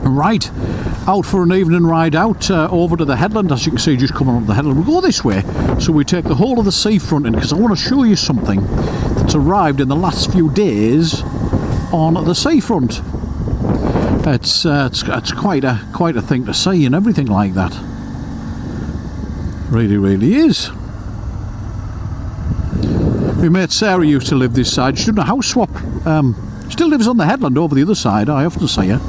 Right, out for an evening ride out over to the Headland. As you can see, just coming up the Headland. We'll go this way, so we take the whole of the seafront in, because I want to show you something that's arrived in the last few days on the seafront. It's quite a thing to see and everything like that. Really is. My mate Sarah used to live this side. She did a house swap. Still lives on the Headland over the other side. I often see her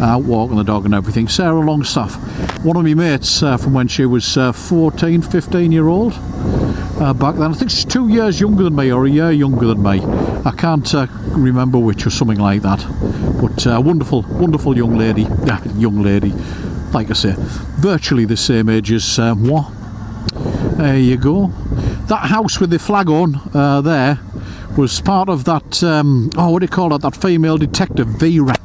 out walking the dog and everything. Sarah Longstaff, one of my mates from when she was 14, 15 year old back then. I think she's 2 years younger than me, or a year younger than me. I can't remember which, or something like that. But wonderful young lady. Young lady, like I say, virtually the same age as moi. There you go. That house with the flag on there was part of that, what do you call it, that female detective, Vera,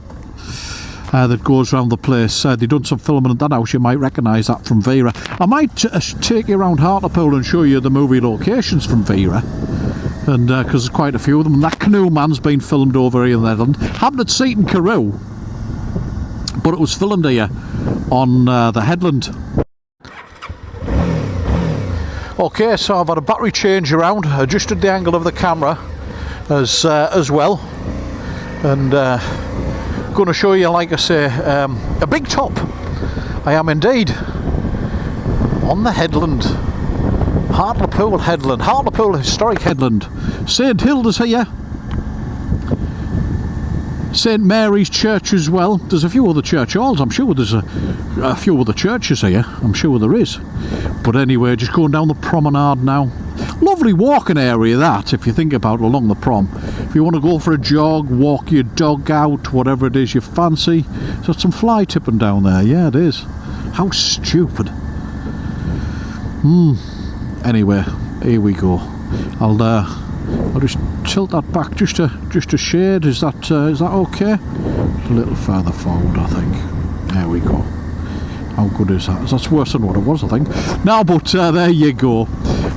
that goes around the place. They've done some filming at that house. You might recognise that from Vera. I might take you around Hartlepool and show you the movie locations from Vera, and because there's quite a few of them. And that Canoe Man's been filmed over here in the Headland. Haven't seen Carew, but it was filmed here on the Headland. Okay, so I've had a battery change around, adjusted the angle of the camera as well, and going to show you, like I say, a big top. I am indeed on the Headland, Hartlepool Headland, Hartlepool Historic Headland. St Hilda's here, St Mary's Church as well. There's a few other church halls. I'm sure there's a few other churches here. I'm sure there is. But anyway, just going down the promenade now. Lovely walking area that, if you think about it, along the prom. If you want to go for a jog, walk your dog out, whatever it is you fancy. There's some fly tipping down there. Yeah, it is. How stupid. Anyway, here we go. I'll just tilt that back just a shade. Is that okay? A little further forward, I think. There we go. How good is that? That's worse than what it was, I think. No, but there you go.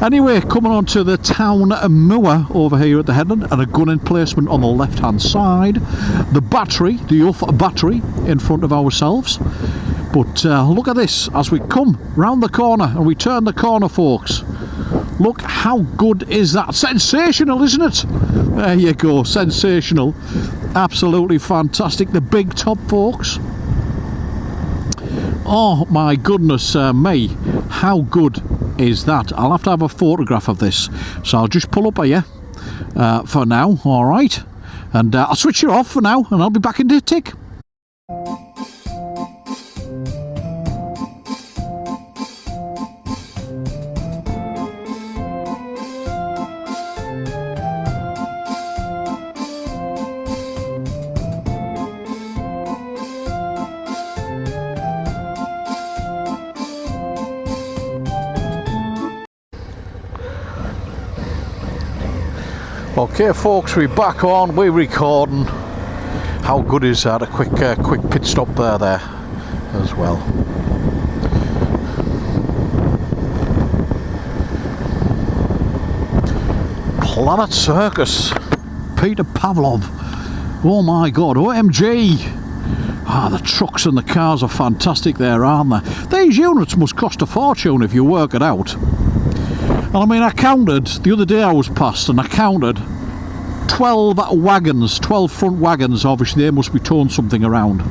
Anyway, coming on to the town Moor over here at the Headland, and a gun emplacement on the left hand side. The battery, the Uff battery, in front of ourselves. But look at this as we come round the corner, and we turn the corner, folks. Look, how good is that? Sensational, isn't it? There you go, sensational. Absolutely fantastic. The big top, folks. Oh my goodness me, how good is that? I'll have to have a photograph of this, so I'll just pull up here for now, alright? And I'll switch it off for now, and I'll be back in a tick. Okay, folks, we're back on. We're recording. How good is that? A quick pit stop there as well. Planet Circus, Peter Pavlov. Oh my God, OMG. The trucks and the cars are fantastic there, aren't they? These units must cost a fortune if you work it out. And I mean, I counted, the other day I was past, and I counted 12 wagons, 12 front wagons. Obviously they must be towing something around.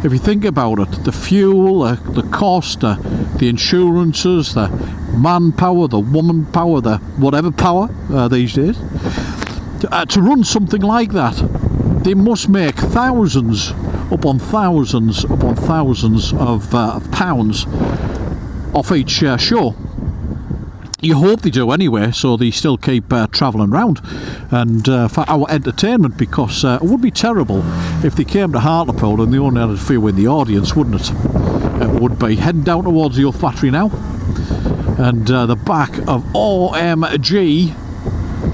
If you think about it, the fuel, the cost, the insurances, the manpower, the woman power, the whatever power these days, to run something like that, they must make thousands upon thousands upon thousands of pounds off each show. You hope they do anyway, so they still keep travelling around, and for our entertainment, because it would be terrible if they came to Hartlepool and they only had a few in the audience, wouldn't it? It would be. Heading down towards the Uff Battery now, and the back of Omg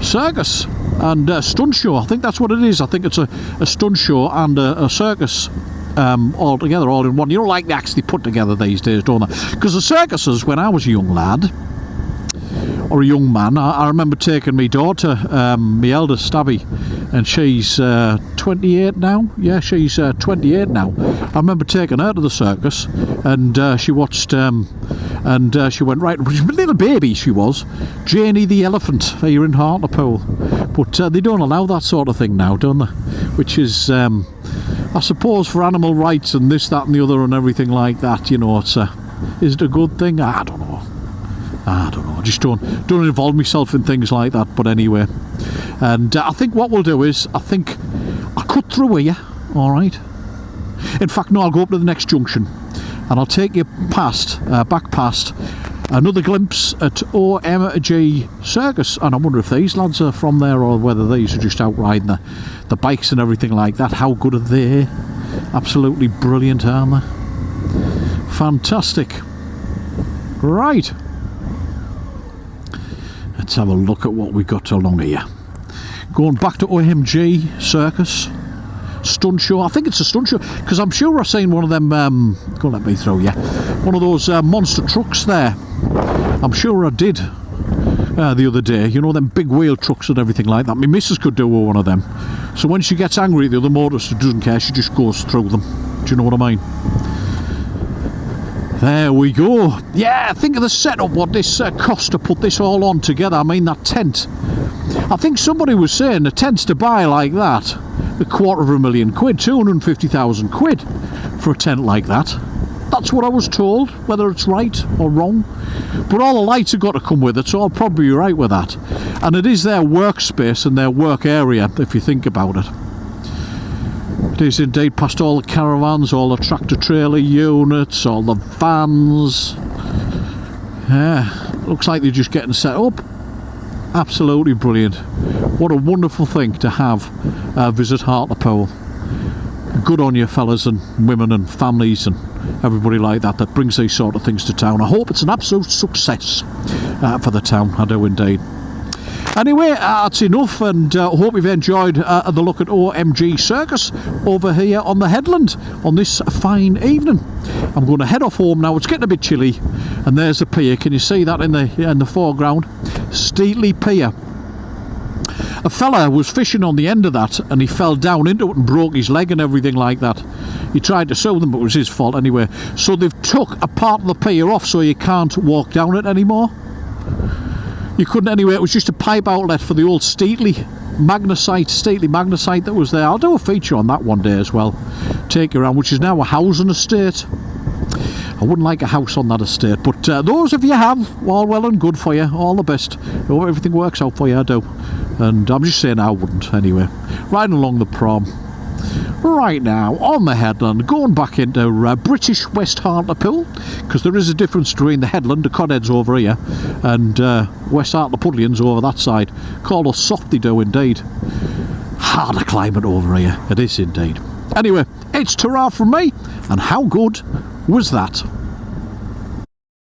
Circus and Stunt Show. I think that's what it is. I think it's a stunt show and a circus all together, all in one. You know, like they actually put together these days, don't they? Because the circuses, when I was a young lad, or a young man. I remember taking my daughter, my eldest Stabby, and she's 28 now. Yeah, she's 28 now. I remember taking her to the circus, and she watched, and she went right. She was a little baby, she was. Janie the elephant here in Hartlepool. But they don't allow that sort of thing now, don't they? Which is, I suppose, for animal rights and this, that, and the other, and everything like that. You know, it's is it a good thing? I don't know. I just don't involve myself in things like that. But anyway, and I think what we'll do is, I think I'll cut through here. All right. In fact, no, I'll go up to the next junction, and I'll take you past, back past, another glimpse at Omg Circus. And I wonder if these lads are from there, or whether these are just out riding the bikes and everything like that. How good are they? Absolutely brilliant, aren't they? Fantastic. Right. Let's have a look at what we got along here. Going back to Omg Circus. Stunt show. I think it's a stunt show, because I'm sure I've seen one of them, go let me through, yeah. One of those monster trucks there. I'm sure I did the other day. You know, them big wheel trucks and everything like that. My missus could do one of them. So when she gets angry at the other motorist who doesn't care, she just goes through them. Do you know what I mean? There we go. Yeah, think of the setup, what this cost to put this all on together. I mean, that tent. I think somebody was saying the tents to buy like that, £250,000 quid, 250,000 quid for a tent like that. That's what I was told, whether it's right or wrong. But all the lights have got to come with it, so I'll probably be right with that. And it is their workspace and their work area, if you think about it. It is indeed, past all the caravans, all the tractor trailer units, all the vans. Yeah, looks like they're just getting set up. Absolutely brilliant. What a wonderful thing to have visit Hartlepool. Good on you, fellas and women and families and everybody like that brings these sort of things to town. I hope it's an absolute success for the town. I do indeed. Anyway, that's enough, and I hope you've enjoyed the look at Omg Circus over here on the Headland on this fine evening. I'm going to head off home now. It's getting a bit chilly, and there's the pier. Can you see that in the foreground? Steatley Pier. A fella was fishing on the end of that, and he fell down into it and broke his leg and everything like that. He tried to sue them, but it was his fault anyway. So they've took a part of the pier off, so you can't walk down it anymore. You couldn't anyway. It was just a pipe outlet for the old Steatley magnesite that was there. I'll do a feature on that one day as well. Take you around, which is now a housing estate. I wouldn't like a house on that estate, but those of you have, all well and good for you. All the best. I hope everything works out for you, I do. And I'm just saying I wouldn't anyway. Riding along the prom. Right now, on the Headland, going back into British West Hartlepool, because there is a difference between the Headland, the Codheads over here, and West Hartlepoolians over that side. Call us soft, they do indeed. Harder climate over here, it is indeed. Anyway, it's ta-ra from me, and how good was that?